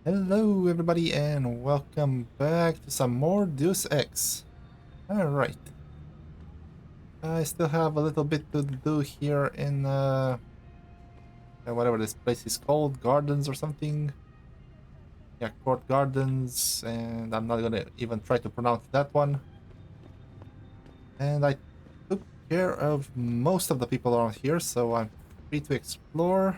Hello everybody and welcome back to some more Deus Ex. Alright, I still have a little bit to do here in whatever this place is called, Gardens or something. Yeah, Court Gardens, and I'm not gonna even try to pronounce that one. And I took care of most of the people around here, so I'm free to explore.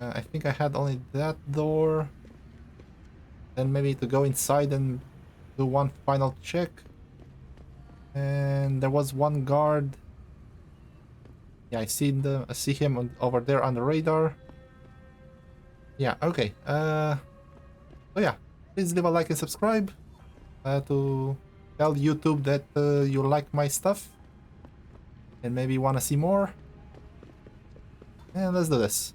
I think I had only that door. Then maybe to go inside and do one final check. And there was one guard. Yeah, I see him over there on the radar. Yeah, okay. So yeah, please leave a like and subscribe to tell YouTube that you like my stuff and maybe want to see more. And let's do this.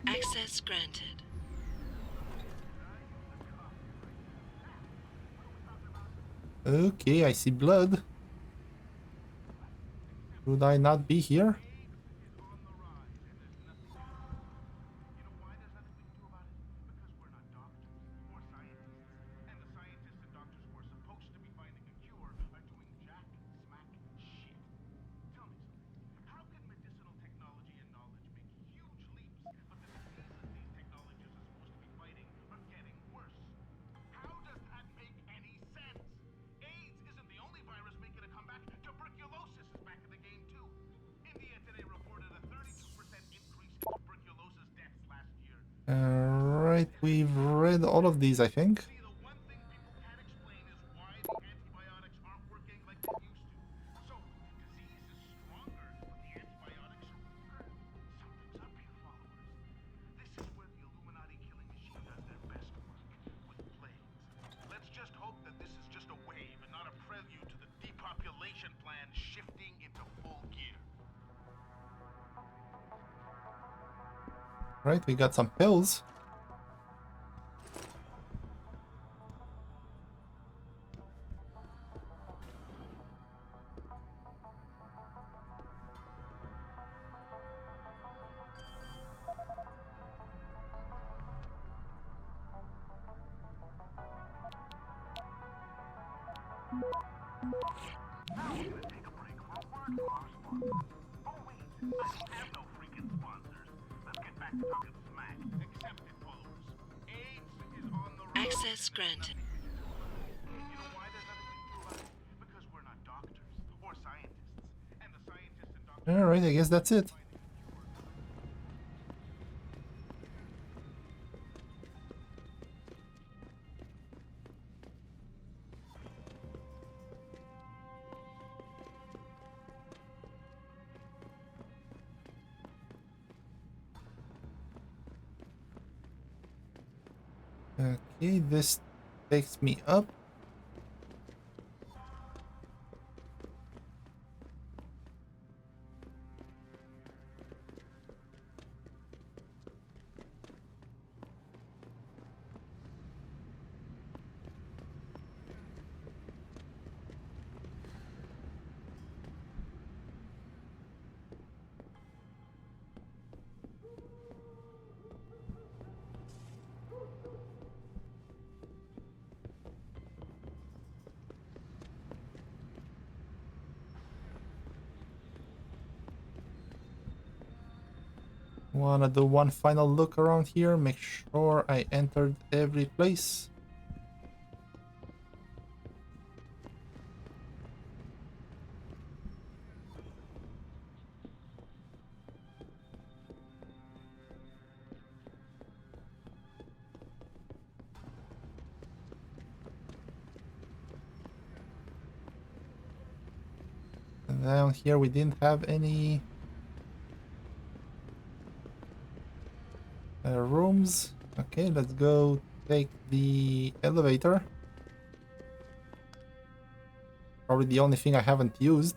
Access granted. Okay, I see blood. Should I not be here? Alright, we've read all of these, I think. Right, we got some pills. Access granted. Alright, I guess that's it. Okay, this takes me up. Wanna do one final look around here, make sure I entered every place. And down here we didn't have any rooms. Okay, let's go take the elevator. Probably the only thing I haven't used.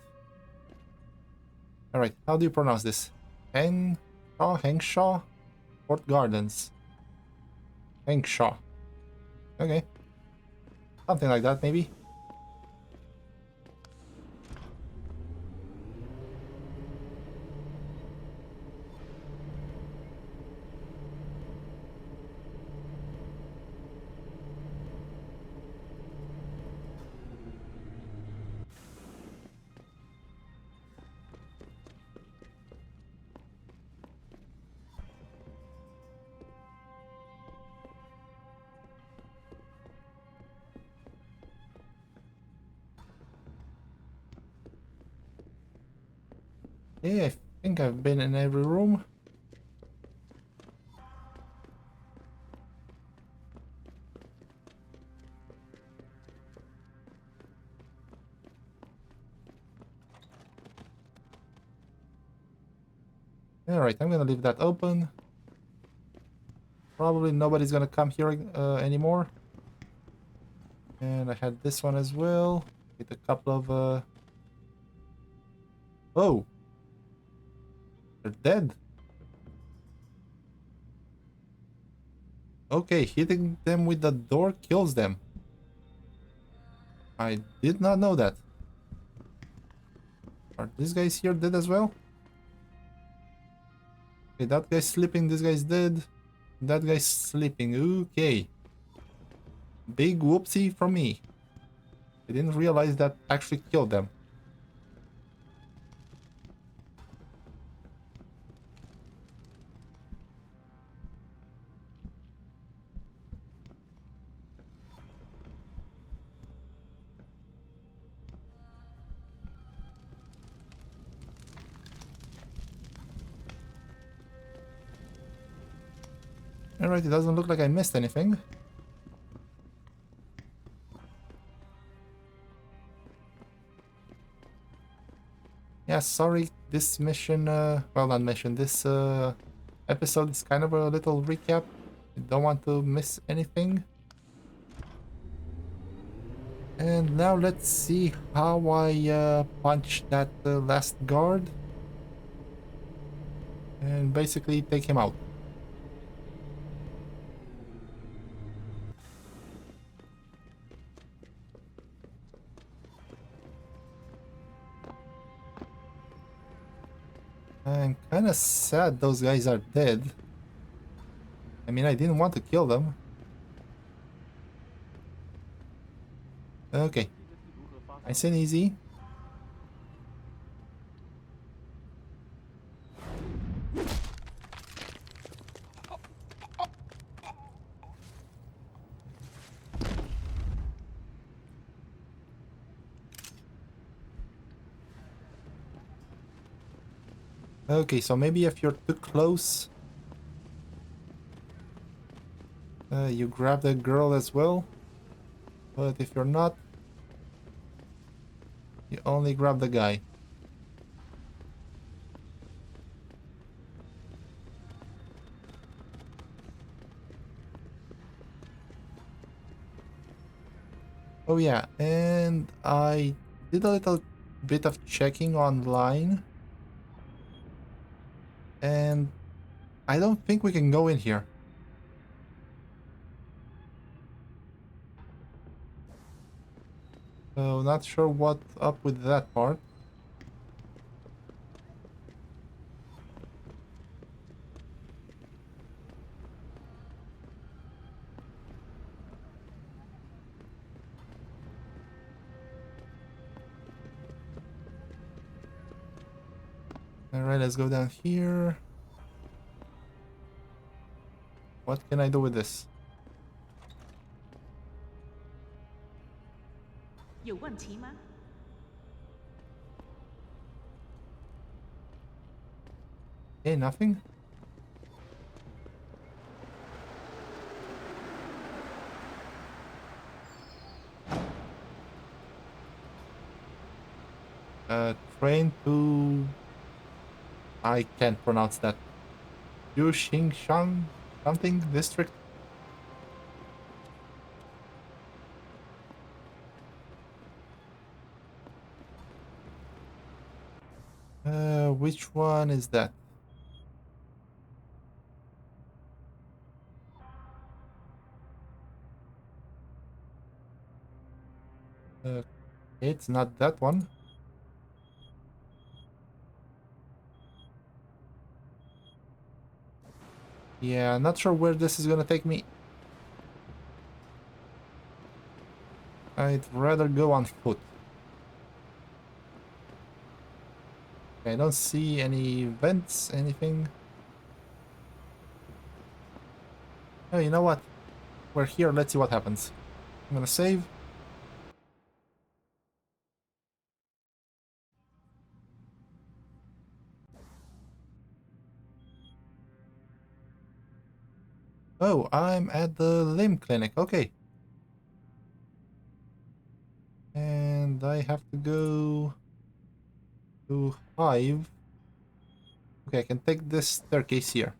Alright, how do you pronounce this? Hengshaw? Port Gardens. Hengshaw. Okay. Something like that, maybe. Yeah, I think I've been in every room. Alright, I'm gonna leave that open. Probably nobody's gonna come here anymore. And I had this one as well. With a couple of oh! They're dead. Okay, hitting them with the door kills them. I did not know that. Are these guys here dead as well? Okay, that guy's sleeping, this guy's dead. That guy's sleeping, okay. Big whoopsie from me. I didn't realize that actually killed them. Alright, it doesn't look like I missed anything. Yeah, sorry, this mission, well, not mission, this episode is kind of a little recap. I don't want to miss anything. And now let's see how I punch that last guard. And basically take him out. I'm kinda sad those guys are dead. I mean, I didn't want to kill them. Okay. Nice and easy. Okay, so maybe if you're too close, you grab the girl as well. But if you're not, you only grab the guy. Oh yeah, and I did a little bit of checking online. And I don't think we can go in here. So not sure what's up with that part. Alright, let's go down here. What can I do with this? 有问题吗？ Hey, nothing? Train to... I can't pronounce that. Yuxingshang something district? Which one is that? It's not that one. Yeah, not sure where this is gonna take me. I'd rather go on foot. I don't see any vents, anything. Oh, you know what? We're here, let's see what happens. I'm gonna save. Oh, I'm at the limb clinic, okay. And I have to go to Hive. Okay, I can take this staircase here.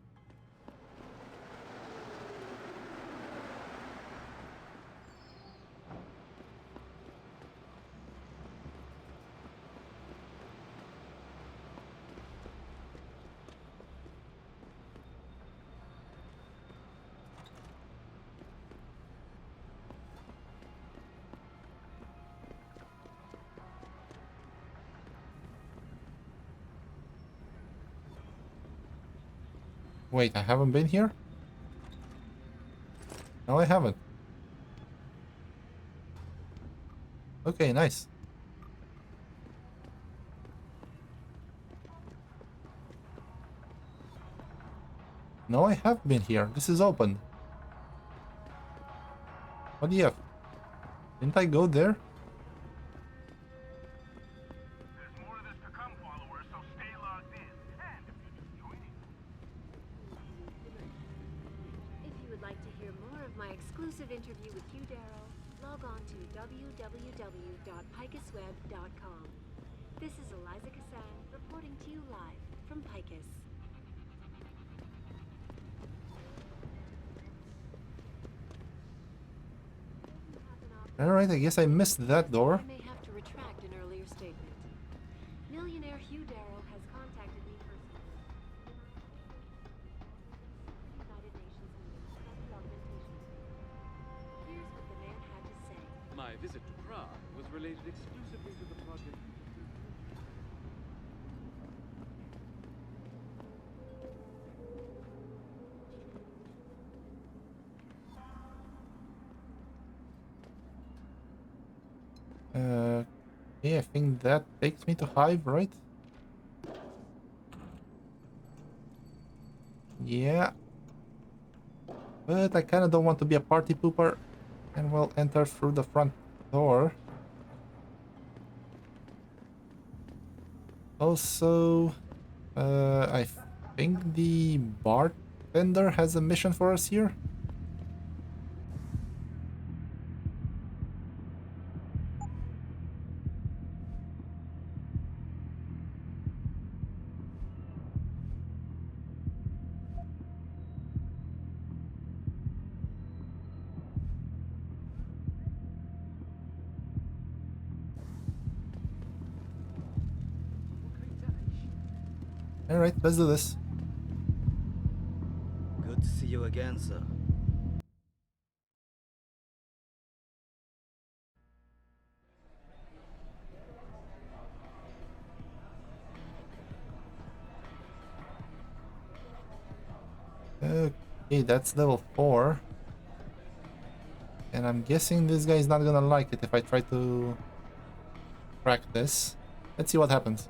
Wait, I haven't been here? No, I haven't. Okay, nice. No, I have been here. This is open. What do you have? Didn't I go there? There's more of this to come, followers, so stay logged in. And if you're just joining. If you would like to hear more of my exclusive interview with you, Darrow, log on to www.picusweb.com. This is Eliza Cassan reporting to you live from Picus. Alright, I guess I missed that door. I may have to retract an earlier statement. Millionaire Hugh Darrow has contacted me personally. United Nations meeting about the augmentations. Here's what the man had to say. My visit to Prague was related exclusively to the project. Okay, I think that takes me to Hive, right? Yeah. But I kinda don't want to be a party pooper. And we'll enter through the front door. Also, I think the bartender has a mission for us here. Alright, let's do this. Good to see you again, sir. Okay, that's level 4. And I'm guessing this guy is not gonna like it if I try to crack this. Let's see what happens.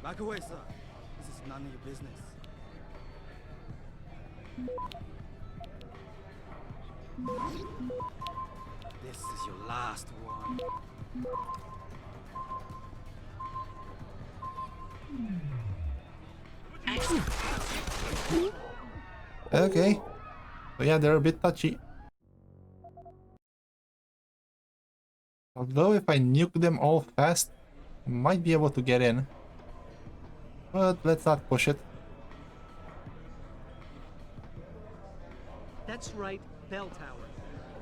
Back away, sir. This is none of your business. This is your last one. Excellent. Okay. So yeah, they're a bit touchy. Although if I nuke them all fast, I might be able to get in. But let's not push it. That's right, bell tower.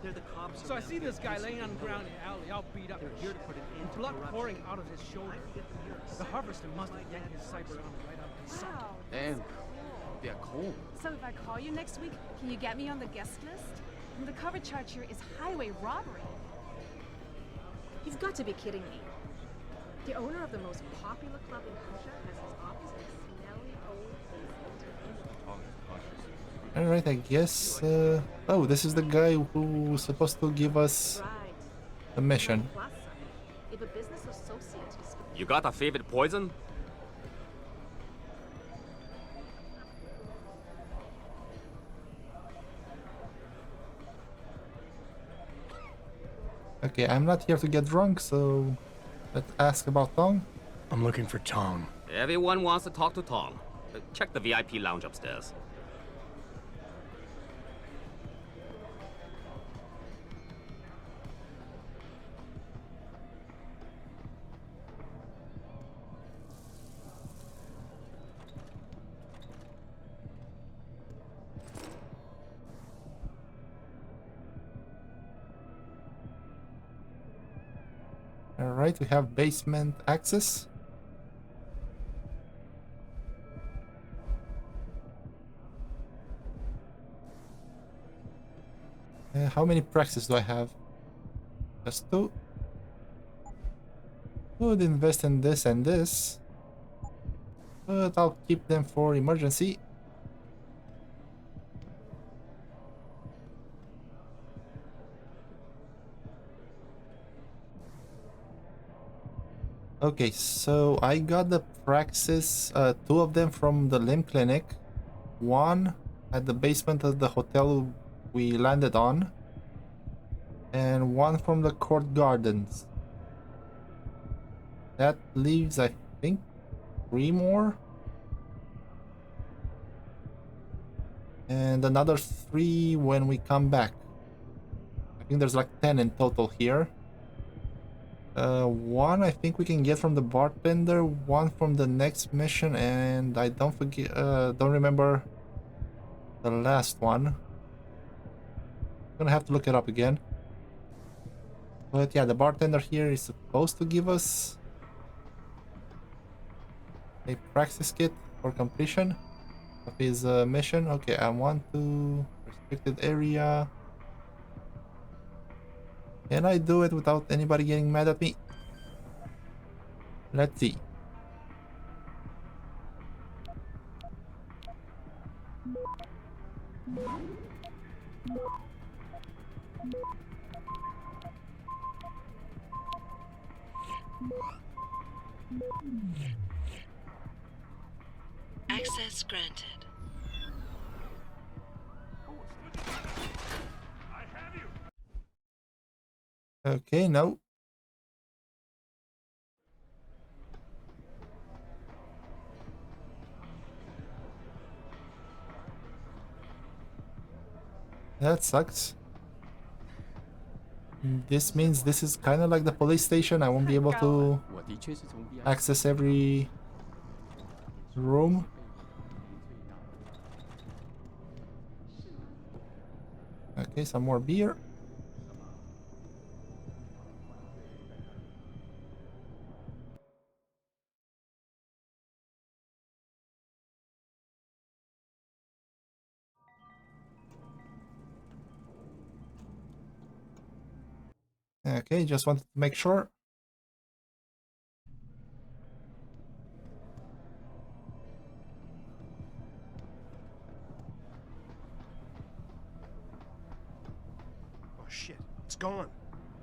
They're the cops. So I around see here. this guy laying on the ground in the alley, all beat up. They're here to put an end to Blood corruption. pouring out of his shoulder. The harvester must have yanked his cyber armor right out of his socket. Wow. Damn. They're cool. So if I call you next week, can you get me on the guest list? And the cover charge here is highway robbery. You've got to be kidding me. The owner of the most popular club in Persia has his office in a smelly old basement. Alright, I guess... Oh, this is the guy who's supposed to give us Right. the mission. Plus side, if a business associate is You got a favorite poison? Okay, I'm not here to get drunk, so let's ask about Tong. I'm looking for Tong. Everyone wants to talk to Tom. Check the VIP lounge upstairs. Alright, we have basement access. How many praxis do I have? Just 2. Would invest in this and this, but I'll keep them for emergency. Okay, so I got the praxis, 2 of them from the limb clinic, 1 at the basement of the hotel we landed on, and 1 from the court gardens. That leaves, I think, 3 more, and another 3 when we come back. I think there's like 10 in total here. 1 I think we can get from the bartender, 1 from the next mission, and I don't remember the last one. Gonna have to look it up again. But yeah, the bartender here is supposed to give us a praxis kit for completion of his mission. Okay, I want to restricted area. Can I do it without anybody getting mad at me? Let's see. Access granted. Okay, no. That sucks. This means this is kind of like the police station. I won't be able to access every room. Okay, some more beer. Okay, just wanted to make sure. Oh shit, it's gone.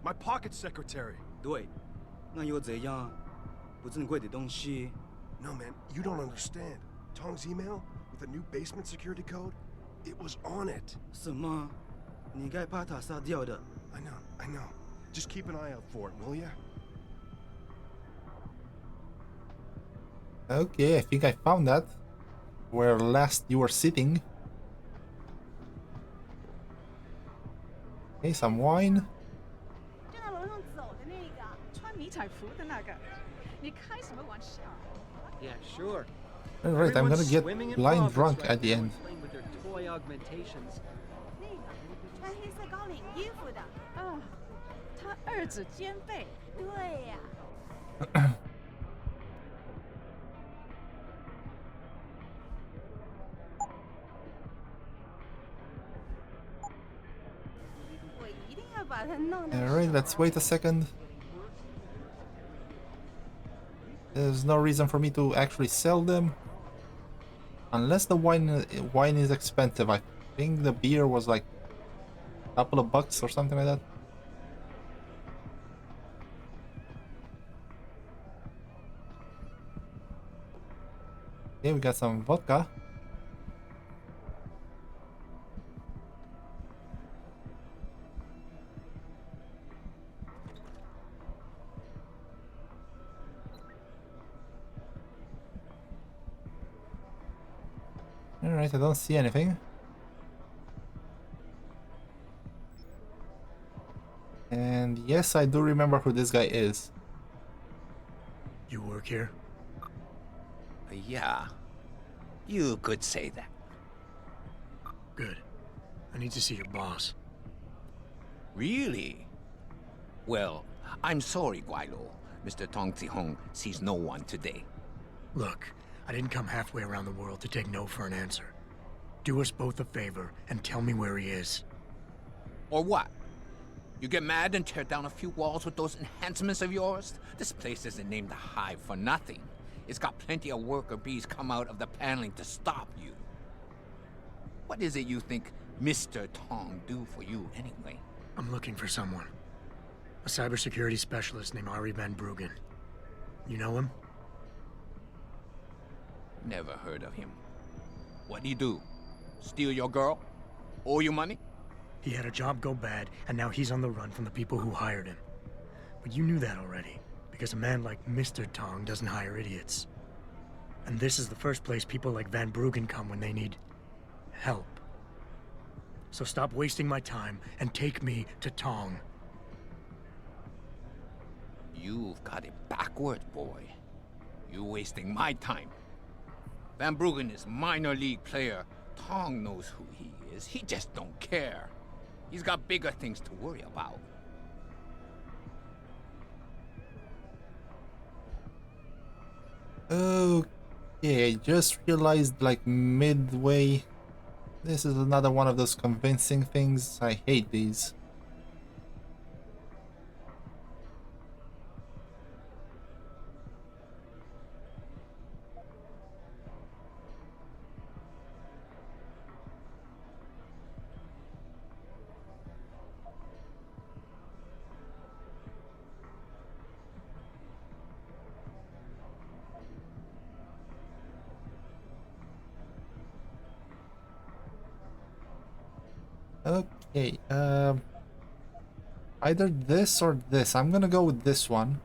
My pocket secretary. 对，那又怎样？不珍贵的东西。 No man, you don't understand. Tong's email with a new basement security code, it was on it. 什么？你该把它杀掉的。 I know. Just keep an eye out for it, will ya? Okay, I think I found that. Where last you were sitting. Okay, some wine. 就在楼上走的那个，穿迷彩服的那个，你开什么玩笑？ Yeah, sure. Alright, I'm gonna Everyone's get swimming in blind profits drunk right at the now, end. playing with their toy augmentations. 那个穿黑色高领衣服的。日子兼备。对呀、我一定要把它弄到 Alright, 手。 let's wait a second. There's no reason for me to actually sell them. Unless the wine is expensive. I think the beer was like a couple of bucks or something like that. Okay, we got some vodka. Alright, I don't see anything. And yes, I do remember who this guy is. You work here? Yeah. You could say that. Good. I need to see your boss. Really? Well, I'm sorry, Guilo. Mr. Tong Zihong sees no one today. Look, I didn't come halfway around the world to take no for an answer. Do us both a favor and tell me where he is. Or what? You get mad and tear down a few walls with those enhancements of yours? This place isn't named the Hive for nothing. It's got plenty of worker bees come out of the paneling to stop you. What is it you think Mr. Tong do for you anyway? I'm looking for someone. A cybersecurity specialist named Ari Van Bruggen. You know him? Never heard of him. What do you do? Steal your girl? Owe you money? He had a job go bad, and now he's on the run from the people who hired him. But you knew that already, because a man like Mr. Tong doesn't hire idiots. And this is the first place people like Van Bruggen come when they need help. So stop wasting my time and take me to Tong. You've got it backward, boy. You're wasting my time. Van Bruggen is minor league player. Tong knows who he is. He just don't care. He's got bigger things to worry about. Okay, I just realized like midway. This is another one of those convincing things. I hate these. Okay, either this or this. I'm gonna go with this one.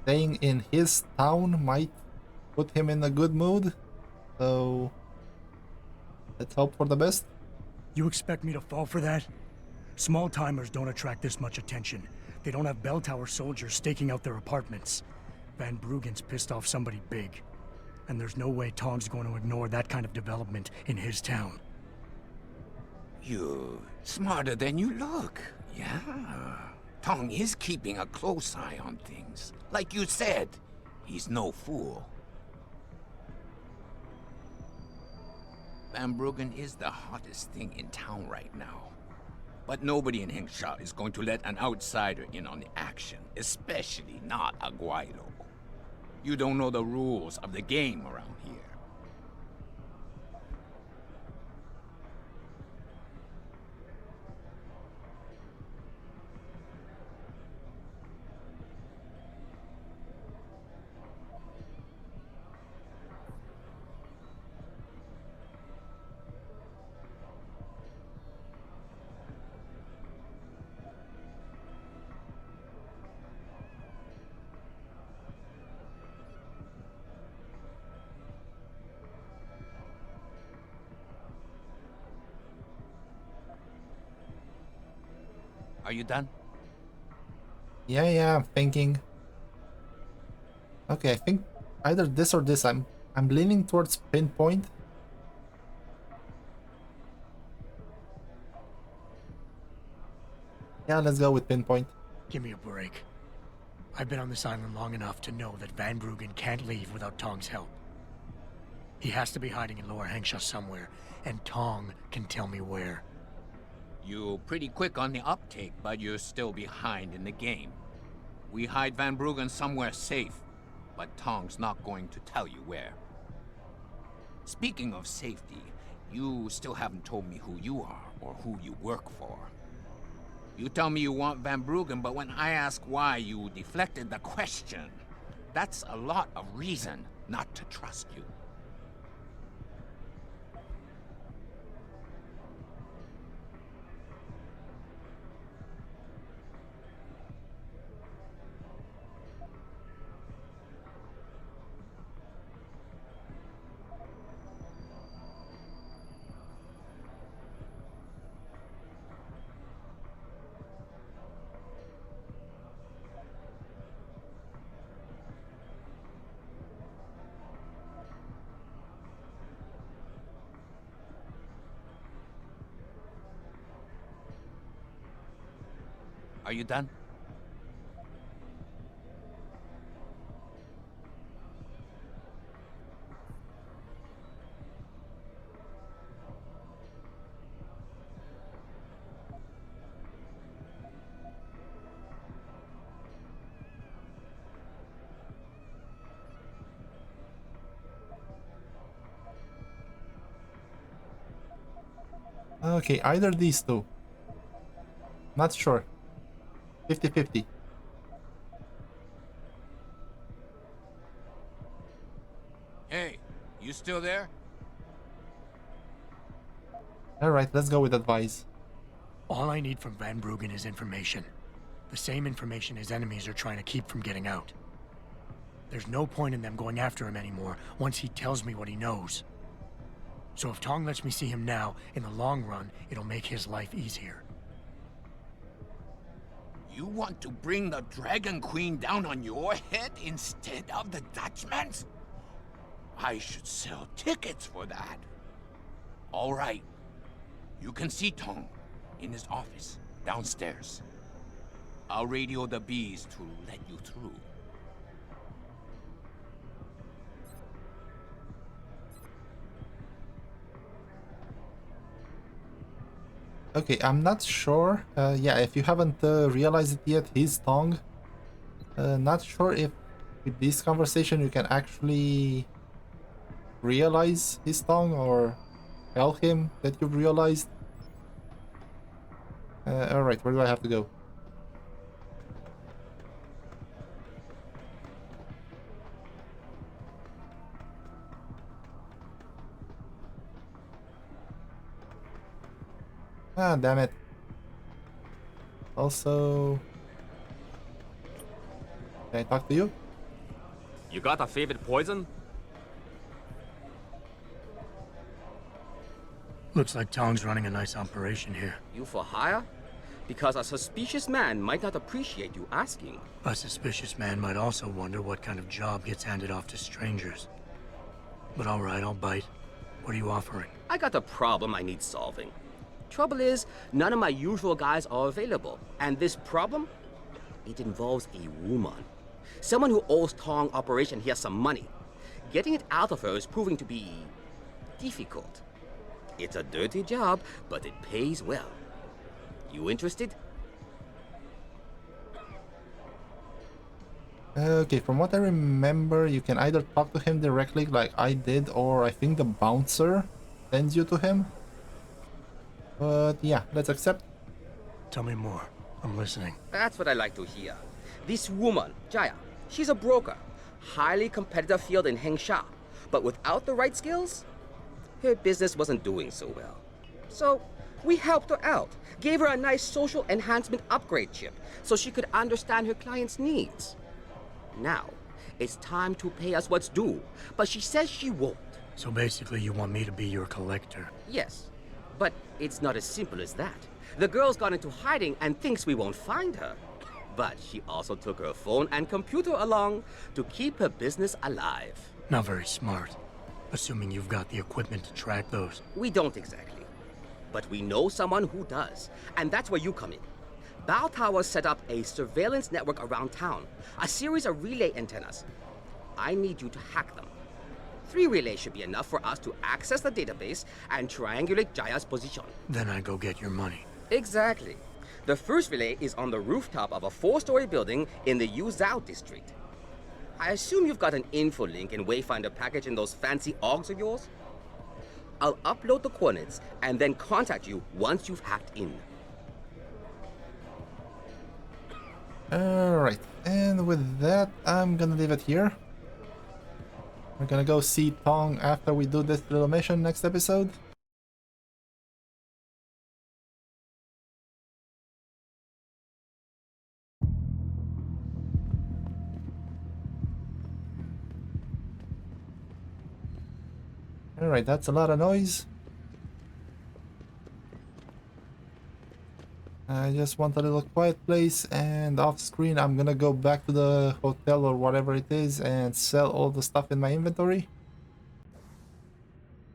Staying in his town might put him in a good mood, so let's hope for the best. You expect me to fall for that? Small timers don't attract this much attention. They don't have bell tower soldiers staking out their apartments. Van Bruggen's pissed off somebody big. And there's no way Tong's going to ignore that kind of development in his town. You're smarter than you look. Yeah. Tong is keeping a close eye on things. Like you said, he's no fool. Van Bruggen is the hottest thing in town right now. But nobody in Hengsha is going to let an outsider in on the action, especially not a Guaylo. You don't know the rules of the game around here. Are you done? Yeah, I'm thinking. Okay, I think either this or this. I'm leaning towards pinpoint. Yeah, let's go with pinpoint. Give me a break. I've been on this island long enough to know that Van Bruggen can't leave without Tong's help. He has to be hiding in Lower Hengsha somewhere, and Tong can tell me where. You're pretty quick on the uptake, but you're still behind in the game. We hide Van Bruggen somewhere safe, but Tong's not going to tell you where. Speaking of safety, you still haven't told me who you are or who you work for. You tell me you want Van Bruggen, but when I ask why, you deflected the question. That's a lot of reason not to trust you. Are you done? Okay, either these two. Not sure. 50-50. Hey, you still there? Alright, let's go with advice. All I need from Van Bruggen is information. The same information his enemies are trying to keep from getting out. There's no point in them going after him anymore once he tells me what he knows. So if Tong lets me see him now, in the long run, it'll make his life easier. You want to bring the Dragon Queen down on your head instead of the Dutchman's? I should sell tickets for that. All right. You can see Tong in his office downstairs. I'll radio the bees to let you through. Okay, I'm not sure. Yeah, if you haven't realized it yet, he's Tong. Not sure if with this conversation you can actually realize his Tong or tell him that you've realized. Alright, where do I have to go? Ah, damn it. Also... Can I talk to you? You got a favorite poison? Looks like Tong's running a nice operation here. You for hire? Because a suspicious man might not appreciate you asking. A suspicious man might also wonder what kind of job gets handed off to strangers. But alright, I'll bite. What are you offering? I got a problem I need solving. Trouble is, none of my usual guys are available. And this problem? It involves a woman. Someone who owes Tong Operation here some money. Getting it out of her is proving to be difficult. It's a dirty job, but it pays well. You interested? Okay, from what I remember, you can either talk to him directly like I did, or I think the bouncer sends you to him. But yeah, let's accept. Tell me more. I'm listening. That's what I like to hear. This woman, Jaya, she's a broker. Highly competitive field in Hengsha. But without the right skills, her business wasn't doing so well. So we helped her out. Gave her a nice social enhancement upgrade chip so she could understand her clients' needs. Now, it's time to pay us what's due. But she says she won't. So basically you want me to be your collector? Yes. But it's not as simple as that. The girl's gone into hiding and thinks we won't find her. But she also took her phone and computer along to keep her business alive. Not very smart. Assuming you've got the equipment to track those. We don't exactly. But we know someone who does. And that's where you come in. Bow Tower set up a surveillance network around town, a series of relay antennas. I need you to hack them. 3 relays should be enough for us to access the database and triangulate Jaya's position. Then I go get your money. Exactly. The first relay is on the rooftop of a 4-story building in the Yuzhou district. I assume you've got an info link and Wayfinder package in those fancy augs of yours? I'll upload the coordinates and then contact you once you've hacked in. Alright, and with that, I'm gonna leave it here. We're gonna go see Tong after we do this little mission next episode. Alright, that's a lot of noise. I just want a little quiet place, and off screen I'm gonna go back to the hotel or whatever it is and sell all the stuff in my inventory.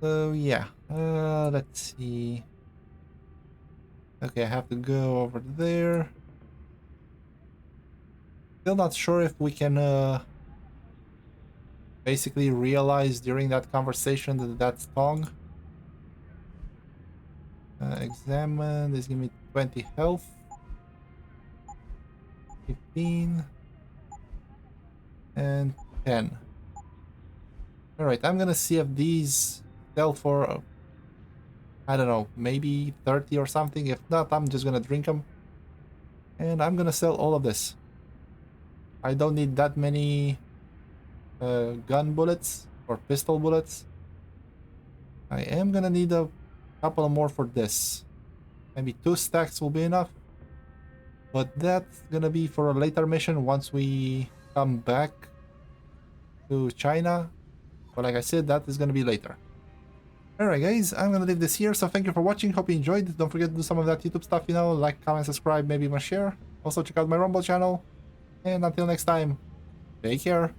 So yeah, let's see. Okay, I have to go over there. Still not sure if we can basically realize during that conversation that that's Tong. Examine, this give me 20 health. 15. And 10. Alright, I'm gonna see if these sell for, I don't know, maybe 30 or something. If not, I'm just gonna drink them. And I'm gonna sell all of this. I don't need that many gun bullets or pistol bullets. I am gonna need a couple more for this. Maybe 2 stacks will be enough. But that's gonna be for a later mission once we come back to China. But like I said, that is gonna be later. Alright guys, I'm gonna leave this here, so thank you for watching, hope you enjoyed. Don't forget to do some of that YouTube stuff, you know, like, comment, subscribe, maybe even share. Also check out my Rumble channel. And until next time, take care.